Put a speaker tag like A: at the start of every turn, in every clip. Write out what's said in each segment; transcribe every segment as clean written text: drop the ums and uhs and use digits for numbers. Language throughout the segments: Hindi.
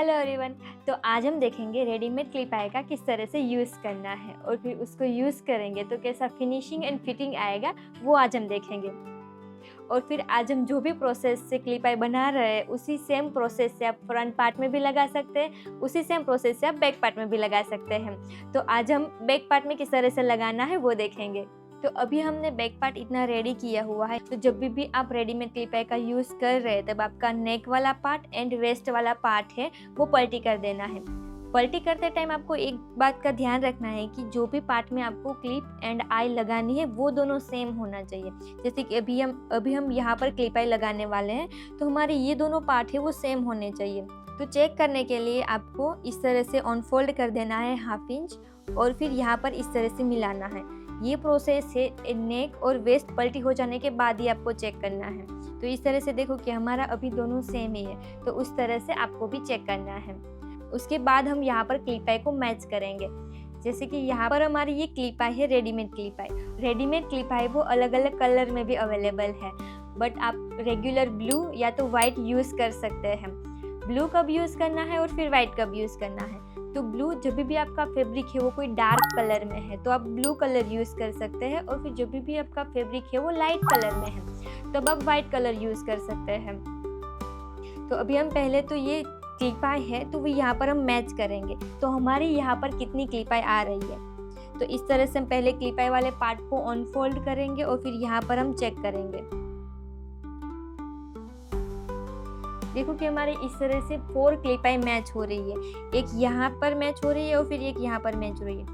A: Hello everyone. तो आज हम देखेंगे रेडीमेड क्लिप आय का किस तरह से यूज़ करना है और फिर उसको यूज़ करेंगे तो कैसा फिनिशिंग एंड फिटिंग आएगा वो आज हम देखेंगे। और फिर आज हम जो भी प्रोसेस से क्लिप आय बना रहे हैं उसी सेम प्रोसेस से आप फ्रंट पार्ट में भी लगा सकते हैं, उसी सेम प्रोसेस से आप बैक पार्ट में भी लगा सकते हैं। तो आज हम बैक पार्ट में किस तरह से लगाना है वो देखेंगे। तो अभी हमने बैक पार्ट इतना रेडी किया हुआ है, तो जब भी आप रेडीमेड क्लिप आय का यूज़ कर रहे हैं तब आपका नेक वाला पार्ट एंड वेस्ट वाला पार्ट है वो पलटी कर देना है। पलटी करते टाइम आपको एक बात का ध्यान रखना है कि जो भी पार्ट में आपको क्लिप एंड आई लगानी है वो दोनों सेम होना चाहिए। जैसे कि अभी हम यहाँ पर क्लिप आई लगाने वाले हैं तो हमारे ये दोनों पार्ट है वो सेम होने चाहिए। तो चेक करने के लिए आपको इस तरह से अनफोल्ड कर देना है 1/2 इंच और फिर यहाँ पर इस तरह से मिलाना है। ये प्रोसेस है नेक और वेस्ट पलटी हो जाने के बाद ही आपको चेक करना है। तो इस तरह से देखो कि हमारा अभी दोनों सेम ही है, तो उस तरह से आपको भी चेक करना है। उसके बाद हम यहाँ पर क्लिप आई को मैच करेंगे। जैसे कि यहाँ पर हमारी ये क्लिप आई है रेडीमेड क्लिप आई। रेडीमेड क्लिप आई वो अलग अलग कलर में भी अवेलेबल है, बट आप रेगुलर ब्लू या तो वाइट यूज़ कर सकते हैं। ब्लू कब यूज़ करना है और फिर वाइट कब यूज़ करना है, तो ब्लू जब भी आपका फैब्रिक है वो कोई डार्क कलर में है तो आप ब्लू कलर यूज़ कर सकते हैं, और फिर जब भी आपका फैब्रिक है वो लाइट कलर में है तब आप वाइट कलर यूज़ कर सकते हैं। तो अभी हम पहले तो ये क्लिप आई है तो वो यहाँ पर हम मैच करेंगे तो हमारी यहाँ पर कितनी क्लिप आई आ रही है। तो इस तरह से हम पहले क्लिप आई वाले पार्ट को अनफोल्ड करेंगे और फिर यहाँ पर हम चेक करेंगे। देखो कि हमारे इस तरह से 4 क्लिप आई मैच हो रही है, एक यहाँ पर मैच हो रही है और फिर एक यहाँ पर मैच हो रही है।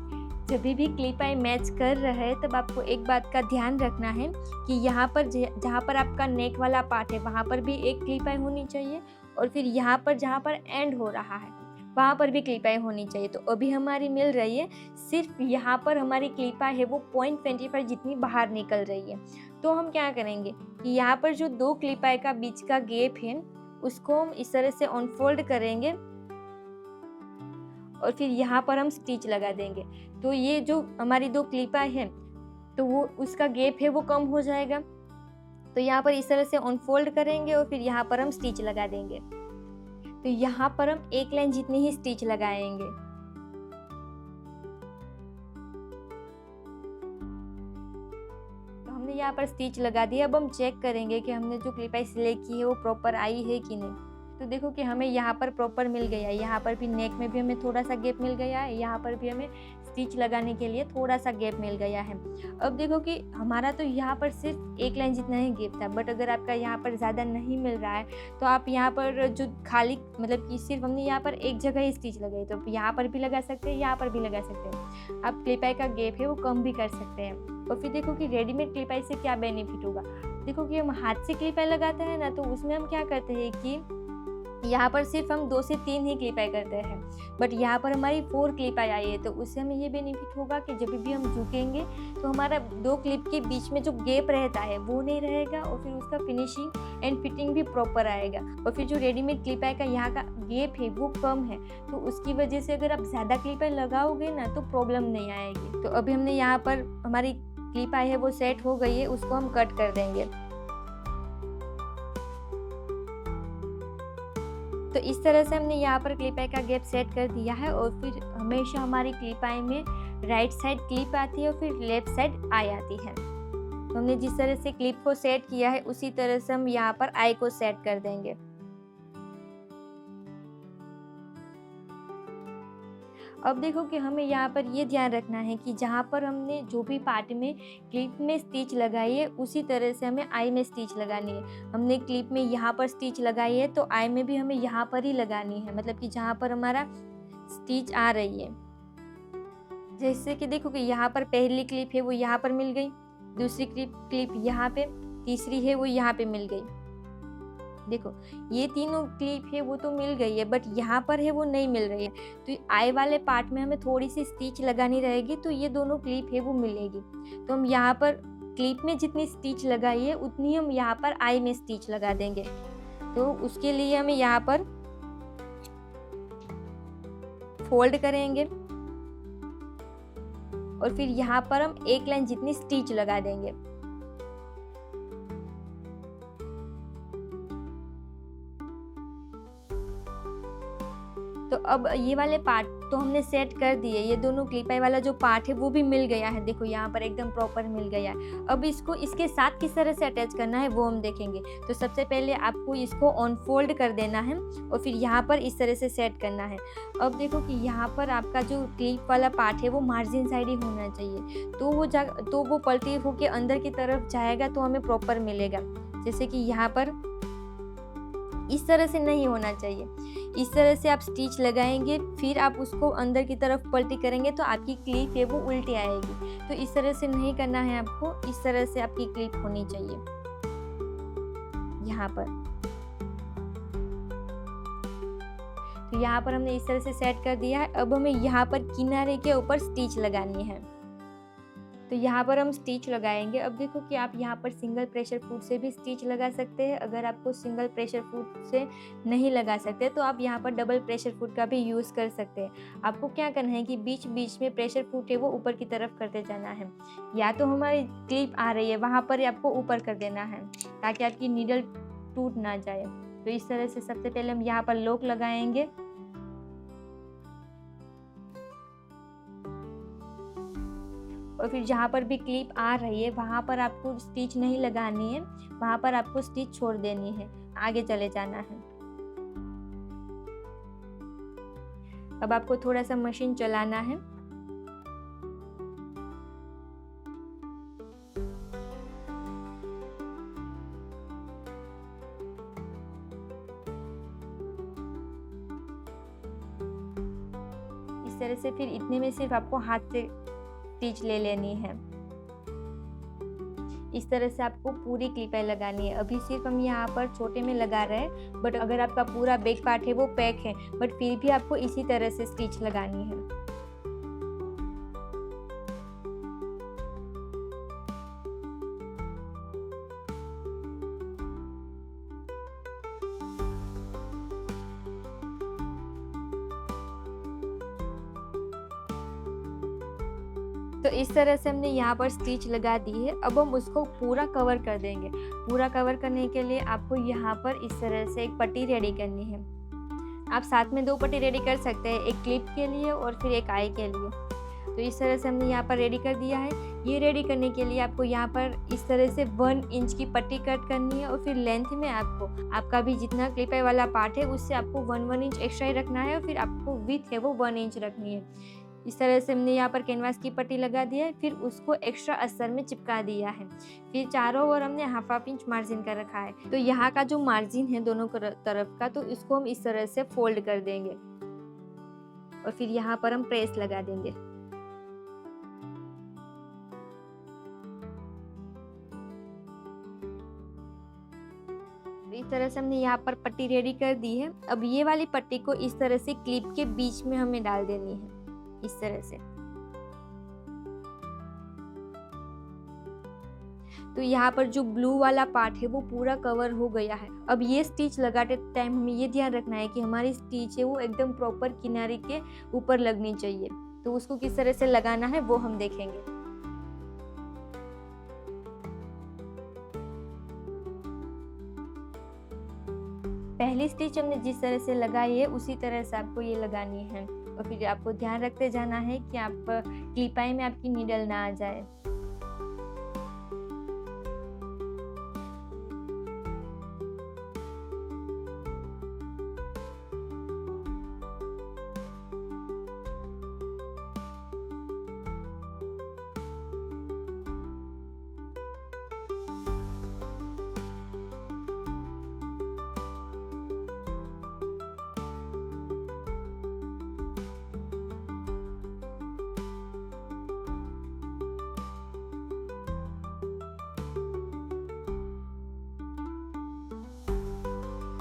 A: जब भी क्लिप आई मैच कर रहा है तब आपको एक बात का ध्यान रखना है कि यहाँ पर जहाँ पर आपका नेक वाला पार्ट है वहाँ पर भी एक क्लिप आई होनी चाहिए, और फिर यहाँ पर जहाँ पर एंड हो रहा है वहाँ पर भी क्लिप आई होनी चाहिए। तो अभी हमारी मिल रही है, सिर्फ यहाँ पर हमारी क्लिप आई है वो 0.25 जितनी बाहर निकल रही है। तो हम क्या करेंगे कि यहाँ पर जो 2 क्लिप आई का बीच का गैप है उसको हम इस तरह से अनफोल्ड करेंगे और फिर यहाँ पर हम स्टिच लगा देंगे। तो ये जो हमारी 2 क्लिप आई है तो वो उसका गैप है वो कम हो जाएगा। तो यहाँ पर इस तरह से अनफोल्ड करेंगे और फिर यहाँ पर हम स्टिच लगा देंगे। तो यहाँ पर हम एक लाइन जितनी ही स्टिच लगाएंगे। तो हमने यहाँ पर स्टिच लगा दिया। अब हम चेक करेंगे कि हमने जो क्लिप आई सिलेक्ट की है वो प्रॉपर आई है कि नहीं। तो देखो कि हमें यहाँ पर प्रॉपर मिल गया है, यहाँ पर भी नेक में भी हमें थोड़ा सा गैप मिल गया है, यहाँ पर भी हमें स्टिच लगाने के लिए थोड़ा सा गैप मिल गया है। अब देखो कि हमारा तो यहाँ पर सिर्फ एक लाइन जितना ही गैप था, बट अगर आपका यहाँ पर ज़्यादा नहीं मिल रहा है तो आप यहाँ पर जो खाली मतलब कि सिर्फ हमने यहाँ पर एक जगह ही स्टिच लगाई तो यहाँ पर भी लगा सकते हैं, यहाँ पर भी लगा सकते हैं। आप क्लिप आई का गैप है वो कम भी कर सकते हैं। और फिर देखो कि रेडीमेड क्लिप आई से क्या बेनिफिट होगा। देखो कि हम हाथ से क्लिप आई लगाते हैं ना, तो उसमें हम क्या करते हैं कि यहाँ पर सिर्फ हम 2 से 3 ही क्लिप आई करते हैं, बट यहाँ पर हमारी 4 क्लिप आई आई है। तो उससे हमें ये बेनिफिट होगा कि जब भी हम झुकेंगे तो हमारा 2 क्लिप के बीच में जो गैप रहता है वो नहीं रहेगा, और फिर उसका फिनिशिंग एंड फिटिंग भी प्रॉपर आएगा। और फिर जो रेडीमेड क्लिप आई का यहाँ का गैप है वो कम है, तो उसकी वजह से अगर आप ज़्यादा क्लिप आई लगाओगे ना तो प्रॉब्लम नहीं आएगी। तो अभी हमने यहाँ पर हमारी क्लिप आई है वो सेट हो गई है, उसको हम कट कर देंगे। तो इस तरह से हमने यहाँ पर क्लिप आई का गैप सेट कर दिया है। और फिर हमेशा हमारी क्लिप आई में राइट साइड क्लिप आती है और फिर लेफ्ट साइड आई आती है। तो हमने जिस तरह से क्लिप को सेट किया है उसी तरह से हम यहाँ पर आई को सेट कर देंगे। अब देखो कि हमें यहाँ पर ये ध्यान रखना है कि जहाँ पर हमने जो भी पार्ट में क्लिप में स्टिच लगाई है उसी तरह से हमें आई में स्टिच लगानी है। हमने क्लिप में यहाँ पर स्टिच लगाई है तो आई में भी हमें यहाँ पर ही लगानी है, मतलब कि जहाँ पर हमारा स्टिच आ रही है। जैसे कि देखो कि यहाँ पर पहली क्लिप है वो यहाँ पर मिल गई, दूसरी क्लिप यहाँ पे, तीसरी है वो यहाँ पे मिल गई। देखो ये तीनों क्लिप है वो तो मिल गई है, बट यहाँ पर है वो नहीं मिल रही है। तो आई वाले पार्ट में हमें थोड़ी सी स्टिच लगानी रहेगी तो ये दोनों क्लिप है वो मिलेगी। तो हम यहाँ पर क्लिप में जितनी स्टिच लगाई है उतनी हम यहाँ पर आई में स्टिच लगा देंगे। तो उसके लिए हमें यहाँ पर फोल्ड करेंगे और फिर यहाँ पर हम एक लाइन जितनी स्टिच लगा देंगे। तो अब ये वाले पार्ट तो हमने सेट कर दिए, ये दोनों क्लिप आई वाला जो पार्ट है वो भी मिल गया है, देखो यहाँ पर एकदम प्रॉपर मिल गया है। अब इसको इसके साथ किस तरह से अटैच करना है वो हम देखेंगे। तो सबसे पहले आपको इसको अनफोल्ड कर देना है और फिर यहाँ पर इस तरह से सेट करना है। अब देखो कि यहाँ पर आपका जो क्लिप वाला पार्ट है वो मार्जिन साइड ही होना चाहिए, तो वो पलटी होके अंदर की तरफ जाएगा तो हमें प्रॉपर मिलेगा। जैसे कि यहाँ पर इस तरह से नहीं होना चाहिए, इस तरह से आप स्टिच लगाएंगे, फिर आप उसको अंदर की तरफ पलटी करेंगे तो आपकी क्लिप है वो उल्टी आएगी। तो इस तरह से नहीं करना है आपको, इस तरह से आपकी क्लिप होनी चाहिए यहाँ पर। तो यहाँ पर हमने इस तरह से सेट कर दिया है। अब हमें यहाँ पर किनारे के ऊपर स्टिच लगानी है, तो यहाँ पर हम स्टिच लगाएंगे। अब देखो कि आप यहाँ पर सिंगल प्रेशर फुट से भी स्टिच लगा सकते हैं। अगर आपको सिंगल प्रेशर फुट से नहीं लगा सकते तो आप यहाँ पर डबल प्रेशर फुट का भी यूज़ कर सकते हैं। आपको क्या करना है कि बीच बीच में प्रेशर फुट है वो ऊपर की तरफ करते जाना है, या तो हमारी क्लिप आ रही है वहाँ पर आपको ऊपर कर देना है ताकि आपकी नीडल टूट ना जाए। तो इस तरह से सबसे पहले हम यहाँ पर लॉक लगाएंगे। और फिर जहाँ पर भी क्लिप आ रही है वहाँ पर आपको स्टिच नहीं लगानी है, वहाँ पर आपको स्टिच छोड़ देनी है, आगे चले जाना है। अब आपको थोड़ा सा मशीन चलाना है। इस तरह से फिर इतने में सिर्फ आपको हाथ से स्टिच ले लेनी है। इस तरह से आपको पूरी क्लिपें लगानी है। अभी सिर्फ हम यहाँ पर छोटे में लगा रहे हैं, बट अगर आपका पूरा बैक पार्ट है वो पैक है, बट फिर भी आपको इसी तरह से स्टिच लगानी है। तो इस तरह से हमने यहाँ पर स्टिच लगा दी है। अब हम उसको पूरा कवर कर देंगे। पूरा कवर करने के लिए आपको यहाँ पर इस तरह से एक पट्टी रेडी करनी है। आप साथ में 2 पट्टी रेडी कर सकते हैं, एक क्लिप के लिए और फिर एक आई के लिए। तो इस तरह से हमने यहाँ पर रेडी कर दिया है। ये रेडी करने के लिए आपको यहाँ पर इस तरह से 1 इंच की पट्टी कट करनी है और फिर लेंथ में आपको आपका भी जितना क्लिप आई वाला पार्ट है उससे आपको 1 इंच एक्स्ट्रा ही रखना है और फिर आपको विड्थ है वो 1 इंच रखनी है। इस तरह से हमने यहाँ पर कैनवास की पट्टी लगा दी है, फिर उसको एक्स्ट्रा अस्तर में चिपका दिया है। फिर चारों ओर हमने हाफ इंच मार्जिन का रखा है। तो यहाँ का जो मार्जिन है दोनों तरफ का, तो इसको हम इस तरह से फोल्ड कर देंगे और फिर यहाँ पर हम प्रेस लगा देंगे। इस तरह से हमने यहाँ पर पट्टी रेडी कर दी है। अब ये वाली पट्टी को इस तरह से क्लिप के बीच में हमें डाल देनी है, इस तरह से। तो यहाँ पर जो ब्लू वाला पार्ट है वो पूरा कवर हो गया है। अब ये स्टिच लगाते टाइम हमें ये ध्यान रखना है कि हमारी स्टिच है वो एकदम प्रॉपर किनारे के ऊपर लगनी चाहिए। तो उसको किस तरह से लगाना है वो हम देखेंगे। पहली स्टिच हमने जिस तरह से लगाई है उसी तरह से आपको ये लगानी है और फिर आपको ध्यान रखते जाना है कि आप क्लिप आई में आपकी नीडल ना आ जाए।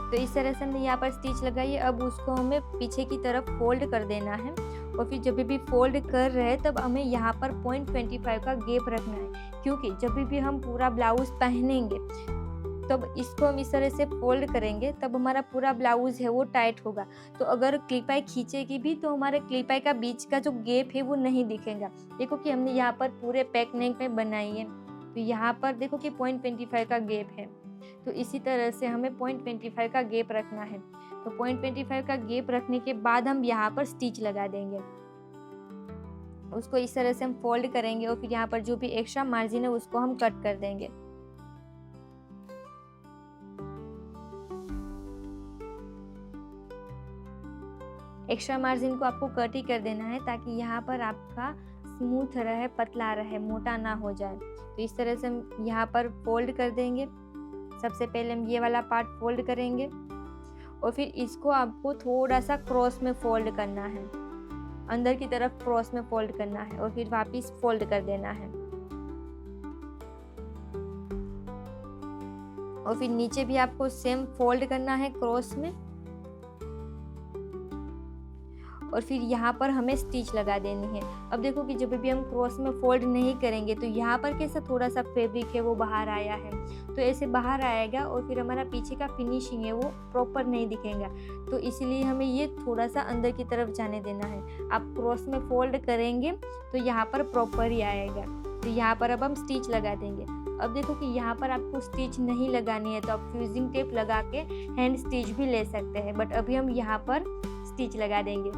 A: तो इस तरह से हमने यहाँ पर स्टिच लगाई है। अब उसको हमें पीछे की तरफ फोल्ड कर देना है और फिर जब भी फोल्ड कर रहे हैं तब हमें यहाँ पर 0.25 का गैप रखना है, क्योंकि जब भी हम पूरा ब्लाउज पहनेंगे तब इसको हम इस तरह से फोल्ड करेंगे तब हमारा पूरा ब्लाउज है वो टाइट होगा। तो अगर क्लिप आई खींचेगी भी तो हमारे क्लिप आई का बीच का जो गैप है वो नहीं दिखेगा। देखो कि हमने यहाँ पर पूरे पैक नेक में बनाई है, तो यहाँ पर देखो कि 0.25 का गैप है। तो इसी तरह से हमें 0.25 का गैप रखना है। तो 0.25 का गैप रखने के बाद हम यहाँ पर स्टिच लगा देंगे। उसको इस तरह से हम फोल्ड करेंगे और फिर यहाँ पर जो भी एक्स्ट्रा मार्जिन है उसको हम कट कर देंगे। एक्स्ट्रा मार्जिन को आपको कट ही कर देना है ताकि यहाँ पर आपका स्मूथ रहे, पतला रहे, मोटा ना हो जाए। तो इस तरह से हम यहाँ पर फोल्ड कर देंगे। सबसे पहले हम ये वाला पार्ट फोल्ड करेंगे और फिर इसको आपको थोड़ा सा क्रॉस में फोल्ड करना है, अंदर की तरफ क्रॉस में फोल्ड करना है और फिर वापस फोल्ड कर देना है। और फिर नीचे भी आपको सेम फोल्ड करना है क्रॉस में और फिर यहाँ पर हमें स्टिच लगा देनी है। अब देखो कि जब भी हम क्रॉस में फोल्ड नहीं करेंगे तो यहाँ पर कैसा थोड़ा सा फैब्रिक है वो बाहर आया है, तो ऐसे बाहर आएगा और फिर हमारा पीछे का फिनिशिंग है वो प्रॉपर नहीं दिखेगा। तो इसलिए हमें ये थोड़ा सा अंदर की तरफ जाने देना है। आप क्रॉस में फोल्ड करेंगे तो यहाँ पर प्रॉपर ही आएगा। तो यहाँ पर अब हम स्टिच लगा देंगे। अब देखो कि यहाँ पर आपको स्टिच नहीं लगानी है तो आप फ्यूजिंग टेप लगा के हैंड स्टिच भी ले सकते हैं, बट अभी हम यहाँ पर स्टिच लगा देंगे।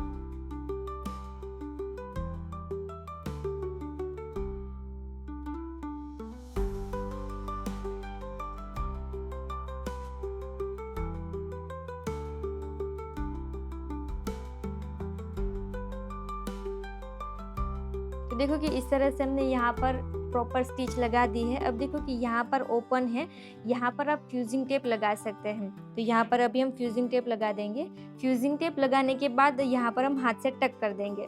A: तो देखो कि इस तरह से हमने यहाँ पर प्रॉपर स्टिच लगा दी है। अब देखो कि यहाँ पर ओपन है, यहाँ पर आप फ्यूजिंग टेप लगा सकते हैं। तो यहाँ पर अभी हम फ्यूजिंग टेप लगा देंगे। फ्यूजिंग टेप लगाने के बाद यहाँ पर हम हाथ से टक कर देंगे।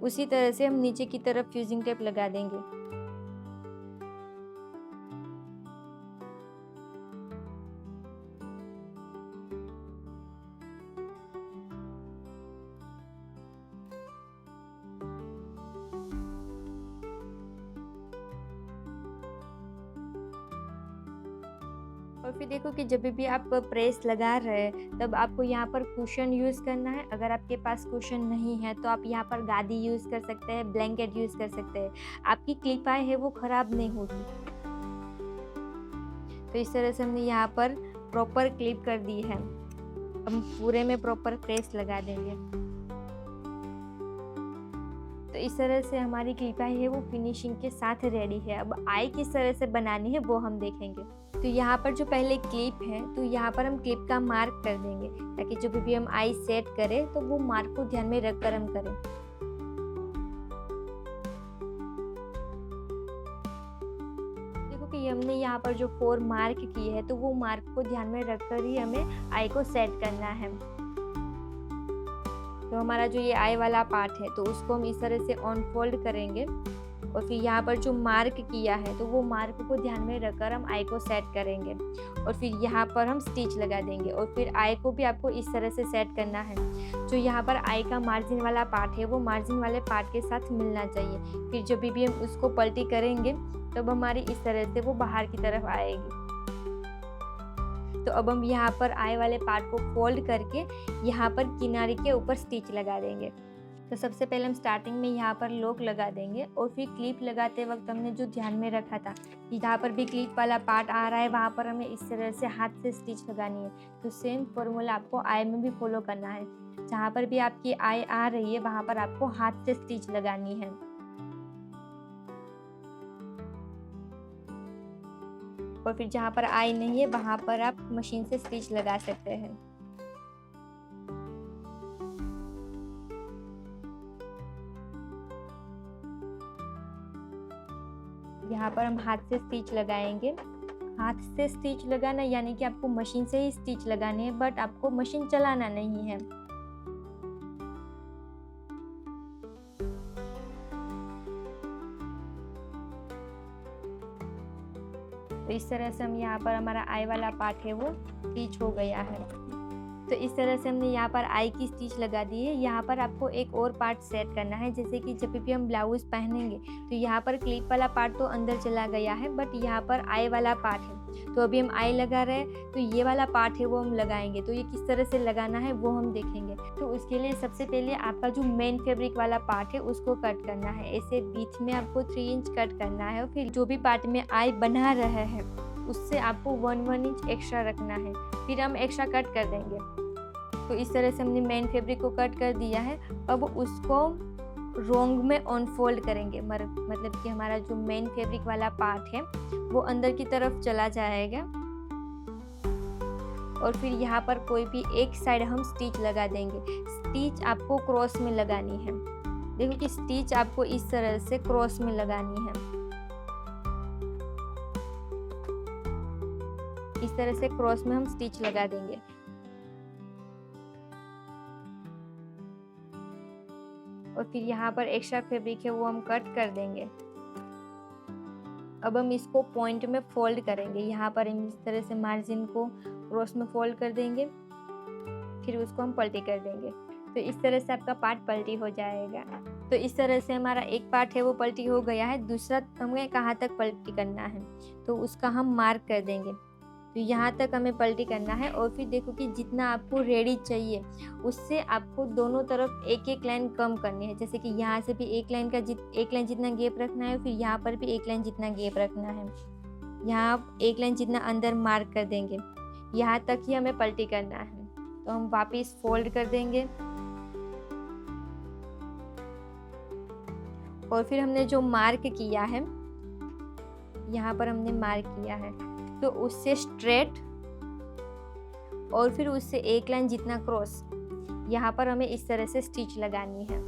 A: उसी तरह से हम नीचे की तरफ फ्यूजिंग टेप लगा देंगे। और फिर देखो कि जब भी आप प्रेस लगा रहे हैं तब आपको यहाँ पर कुशन यूज़ करना है। अगर आपके पास कुशन नहीं है तो आप यहाँ पर गादी यूज़ कर सकते हैं, ब्लैंकेट यूज़ कर सकते हैं। आपकी क्लिप आई है वो ख़राब नहीं होगी। तो इस तरह से हमने यहाँ पर प्रॉपर क्लिप कर दी है। हम पूरे में प्रॉपर प्रेस लगा देंगे। तो इस तरह से हमारी क्लिप आई है वो फिनिशिंग के साथ रेडी है। अब आई किस तरह से बनानी है वो हम देखेंगे। तो यहाँ पर जो पहले क्लिप है तो यहाँ पर हम क्लिप का मार्क कर देंगे ताकि जब भी हम आई सेट करें तो वो मार्क को ध्यान में रखकर हम करें। देखो कि हमने यहाँ पर जो 4 मार्क किए हैं तो वो मार्क को ध्यान में रखकर ही हमें आई को सेट करना है। तो हमारा जो ये आई वाला पार्ट है तो उसको हम इस तरह से अनफोल्ड करेंगे और फिर यहाँ पर जो मार्क किया है तो वो मार्क को ध्यान में रखकर हम आई को सेट करेंगे और फिर यहाँ पर हम स्टिच लगा देंगे। और फिर आई को भी आपको इस तरह से सेट करना है। जो यहाँ पर आई का मार्जिन वाला पार्ट है वो मार्जिन वाले पार्ट के साथ मिलना चाहिए। फिर जब भी हम उसको पलटी करेंगे तब हमारी इस तरह से वो बाहर की तरफ आएगी। तो अब हम यहाँ पर आई वाले पार्ट को फोल्ड करके यहाँ पर किनारे के ऊपर स्टिच लगा देंगे। तो सबसे पहले हम स्टार्टिंग में यहाँ पर लॉक लगा देंगे और फिर क्लिप लगाते वक्त हमने जो ध्यान में रखा था कि जहाँ पर भी क्लिप वाला पार्ट आ रहा है वहाँ पर हमें इस तरह से हाथ से स्टिच लगानी है। तो सेम फॉर्मूला आपको आई में भी फॉलो करना है। जहाँ पर भी आपकी आई आ रही है वहाँ पर आपको हाथ से स्टिच लगानी है। और फिर जहाँ पर आई नहीं है वहाँ पर आप मशीन से स्टिच लगा सकते हैं। यहाँ पर हम हाथ से स्टिच लगाएंगे। हाथ से स्टिच लगाना यानी कि आपको मशीन से ही स्टिच लगाने हैं, बट आपको मशीन चलाना नहीं है। तो इस तरह से हम यहाँ पर हमारा आई वाला पार्ट है वो स्टिच हो गया है। तो इस तरह से हमने यहाँ पर आई की स्टिच लगा दी है। यहाँ पर आपको एक और पार्ट सेट करना है, जैसे कि जब भी हम ब्लाउज पहनेंगे तो यहाँ पर क्लिप वाला पार्ट तो अंदर चला गया है, बट यहाँ पर आई वाला पार्ट है। तो अभी हम आई लगा रहे हैं, तो ये वाला पार्ट है वो हम लगाएंगे। तो ये किस तरह से लगाना है वो हम देखेंगे। तो उसके लिए सबसे पहले आपका जो मेन फैब्रिक वाला पार्ट है उसको कट करना है। ऐसे बीच में आपको 3 इंच कट करना है, और फिर जो भी पार्ट में आई बना रहे हैं उससे आपको 1 इंच एक्स्ट्रा रखना है, फिर हम एक्स्ट्रा कट कर देंगे। तो इस तरह से हमने मेन फैब्रिक को कट कर दिया है। अब उसको रोंग में अनफोल्ड करेंगे, मतलब कि हमारा जो मेन फैब्रिक वाला पार्ट है वो अंदर की तरफ चला जाएगा, और फिर यहाँ पर कोई भी एक साइड हम स्टिच लगा देंगे। स्टिच आपको क्रॉस में लगानी है। देखो कि स्टिच आपको इस तरह से क्रॉस में लगानी है। इस तरह से क्रॉस में हम स्टिच लगा देंगे। और फिर यहाँ पर एक्स्ट्रा फैब्रिक है वो हम कट कर देंगे। अब हम इसको पॉइंट में फोल्ड करेंगे। यहाँ पर हम इस तरह से मार्जिन को क्रॉस में फोल्ड कर देंगे, फिर उसको हम पलटी कर देंगे। तो इस तरह से आपका पार्ट पलटी हो जाएगा। तो इस तरह से हमारा एक पार्ट है वो पलटी हो गया है। दूसरा हमें कहाँ तक पलटी करना है तो उसका हम मार्क कर देंगे। तो यहाँ तक हमें पलटी करना है, और फिर देखो कि जितना आपको रेडी चाहिए उससे आपको दोनों तरफ एक एक लाइन कम करनी है। जैसे कि यहाँ से भी एक लाइन जितना गैप रखना है, फिर यहाँ पर भी एक लाइन जितना गैप रखना है। यहाँ एक लाइन जितना अंदर मार्क कर देंगे। यहाँ तक ही हमें पलटी करना है। तो हम वापस फोल्ड कर देंगे, और फिर हमने जो मार्क किया है, यहाँ पर हमने मार्क किया है, तो उससे स्ट्रेट और फिर उससे एक लाइन जितना क्रॉस यहाँ पर हमें इस तरह से स्टिच लगानी है।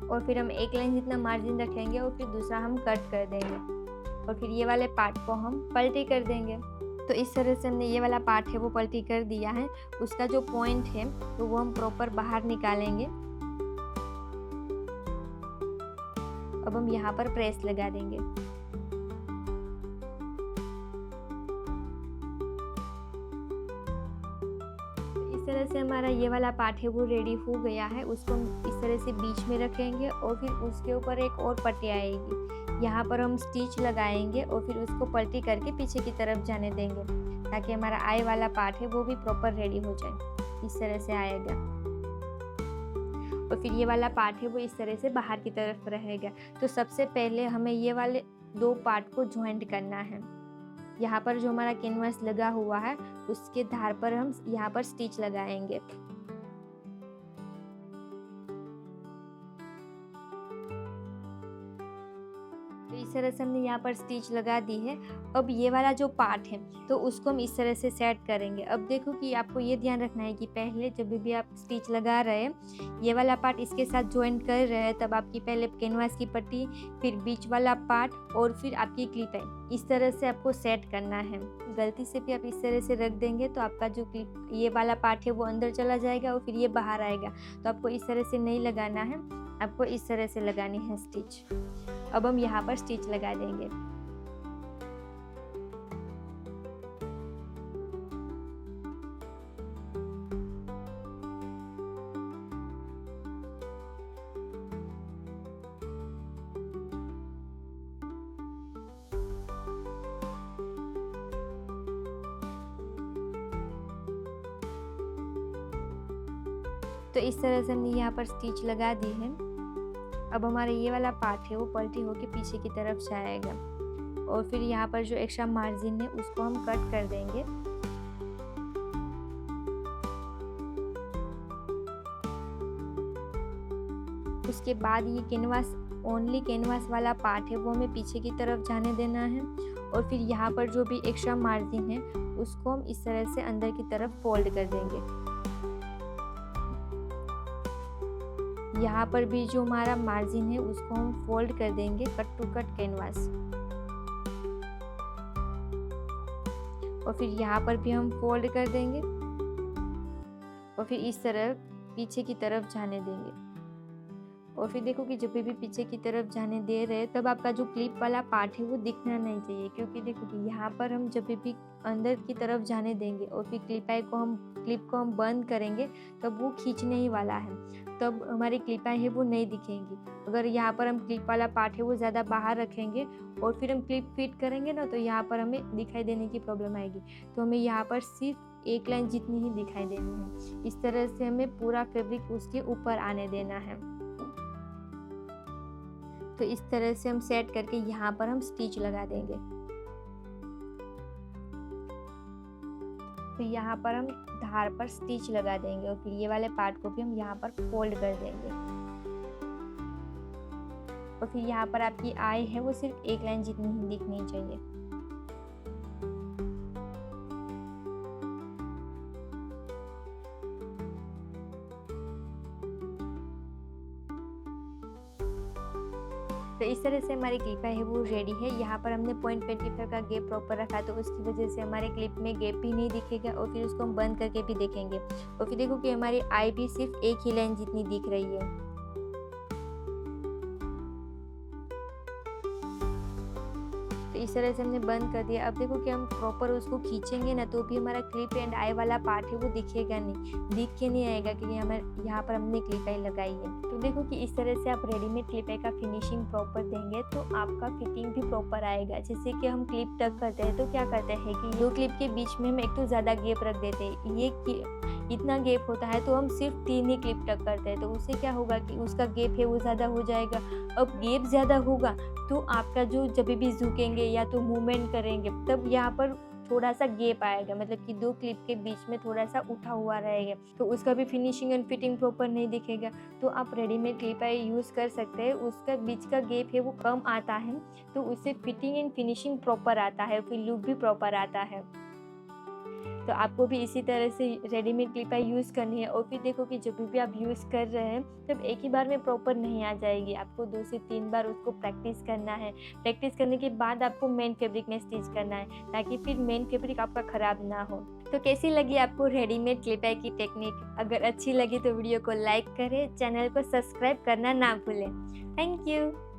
A: और फिर हम एक लाइन जितना मार्जिन रखेंगे, और फिर दूसरा हम कट कर देंगे, और फिर ये वाले पार्ट को हम पलटी कर देंगे। तो इस तरह से हमने ये वाला पार्ट है वो पलटी कर दिया है। उसका जो पॉइंट है तो वो हम प्रॉपर बाहर निकालेंगे। अब हम यहाँ पर प्रेस लगा देंगे। इस तरह से हमारा ये वाला पार्ट है वो रेडी हो गया है। उसको हम इस तरह से बीच में रखेंगे, और फिर उसके ऊपर एक और पट्टी आएगी। यहाँ पर हम स्टिच लगाएंगे, और फिर उसको पलटी करके पीछे की तरफ जाने देंगे, ताकि हमारा आई वाला पार्ट है वो भी प्रॉपर रेडी हो जाए। इस तरह से आएगा, और फिर ये वाला पार्ट है वो इस तरह से बाहर की तरफ रहेगा। तो सबसे पहले हमें ये वाले 2 पार्ट को ज्वाइंट करना है। यहाँ पर जो हमारा कैनवास लगा हुआ है उसके धार पर हम यहाँ पर स्टिच लगाएंगे। तो इस तरह से हमने यहाँ पर स्टिच लगा दी है। अब ये वाला जो पार्ट है तो उसको हम इस तरह से सेट करेंगे। अब देखो कि आपको ये ध्यान रखना है कि पहले जब भी आप स्टिच लगा रहे हैं, ये वाला पार्ट इसके साथ ज्वाइंट कर रहे हैं, तब आपकी पहले कैनवास की पट्टी, फिर बीच वाला पार्ट, और फिर आपकी क्लिप है, इस तरह से आपको सेट करना है। गलती से भी आप इस तरह से रख देंगे तो आपका जो क्लिप ये वाला पार्ट है वो अंदर चला जाएगा, और फिर ये बाहर आएगा। तो आपको इस तरह से नहीं लगाना है, आपको इस तरह से लगानी है स्टिच। अब हम यहाँ पर स्टिच लगा देंगे। तो इस तरह से हमने यहाँ पर स्टिच लगा दी है। अब हमारा ये वाला पार्ट है वो पलटी होके पीछे की तरफ जाएगा, और फिर यहाँ पर जो एक्स्ट्रा मार्जिन है उसको हम कट कर देंगे। उसके बाद ये कैनवास वाला पार्ट है वो हमें पीछे की तरफ जाने देना है, और फिर यहाँ पर जो भी एक्स्ट्रा मार्जिन है उसको हम इस तरह से अंदर की तरफ फोल्ड कर देंगे। यहाँ पर भी जो हमारा मार्जिन है उसको हम फोल्ड कर देंगे कट टू कट कैनवास, और फिर यहाँ पर भी हम फोल्ड कर देंगे, और फिर इस तरह पीछे की तरफ जाने देंगे, और फिर देखो कि जब भी पीछे की तरफ जाने दे रहे हैं तब आपका जो क्लिप वाला पार्ट है वो दिखना नहीं चाहिए, क्योंकि देखो कि यहाँ पर हम जब भी अंदर की तरफ जाने देंगे और फिर क्लिप को हम बंद करेंगे तब वो खींचने ही वाला है, तब हमारी क्लिपाई है वो नहीं दिखेंगी। अगर यहाँ पर हम क्लिप वाला पार्ट है वो ज़्यादा बाहर रखेंगे और फिर हम क्लिप फिट करेंगे ना, तो यहाँ पर हमें दिखाई देने की प्रॉब्लम आएगी। तो हमें यहाँ पर सिर्फ एक लाइन जितनी ही दिखाई देनी है। इस तरह से हमें पूरा फैब्रिक उसके ऊपर आने देना है। तो इस तरह से हम सेट करके यहाँ पर हम स्टिच लगा देंगे। तो यहाँ पर हम धार पर स्टिच लगा देंगे और फिर ये वाले पार्ट को भी हम यहाँ पर फोल्ड कर देंगे। और फिर यहाँ पर आपकी आई है वो सिर्फ एक लाइन जितनी ही दिखनी चाहिए। तो इस तरह से हमारी क्लिपाई है वो रेडी है। यहाँ पर हमने 0.25 का गैप प्रॉपर रखा, तो उसकी वजह से हमारे क्लिप में गैप भी नहीं दिखेगा। और फिर उसको हम बंद करके भी देखेंगे और फिर देखो कि हमारी आई भी सिर्फ एक ही लाइन जितनी दिख रही है। तो इस तरह से हमने बंद कर दिया। अब देखो कि हम प्रॉपर उसको खींचेंगे ना, तो भी हमारा क्लिप एंड आई वाला पार्ट है वो दिखेगा नहीं, दिख के नहीं आएगा कि यहाँ पर हमने क्लिपाई लगाई है। तो देखो कि इस तरह से आप रेडीमेड क्लिपाई का फिनिशिंग प्रॉपर देंगे तो आपका फिटिंग भी प्रॉपर आएगा। जैसे कि हम क्लिप टक करते हैं तो क्या करते हैं कि दो क्लिप के बीच में हम एक तो ज़्यादा गैप रख देते हैं, ये इतना गैप होता है तो हम सिर्फ 3 ही क्लिप टक करते हैं, तो उससे क्या होगा कि उसका गैप है वो ज़्यादा हो जाएगा। अब गैप ज़्यादा होगा तो आपका जो जब भी झुकेंगे या तो मूवमेंट करेंगे तब यहाँ पर थोड़ा सा गैप आएगा, मतलब कि दो क्लिप के बीच में थोड़ा सा उठा हुआ रहेगा, तो उसका भी फिनिशिंग एंड फिटिंग प्रॉपर नहीं दिखेगा। तो आप रेडीमेड क्लिपाई यूज़ कर सकते हैं, उसका बीच का गैप है वो कम आता है, तो उससे फिटिंग एंड फिनिशिंग प्रॉपर आता है, फिर लुक भी प्रॉपर आता है। तो आपको भी इसी तरह से रेडीमेड क्लिपाई यूज़ करनी है। और फिर देखो कि जब भी आप यूज़ कर रहे हैं तब एक ही बार में प्रॉपर नहीं आ जाएगी, आपको 2 से 3 बार उसको प्रैक्टिस करना है। प्रैक्टिस करने के बाद आपको मेन फैब्रिक में स्टिच करना है, ताकि फिर मेन फैब्रिक आपका ख़राब ना हो। तो कैसी लगी आपको रेडीमेड क्लिपाई की टेक्निक? अगर अच्छी लगी तो वीडियो को लाइक करें, चैनल को सब्सक्राइब करना ना भूलें। Thank you.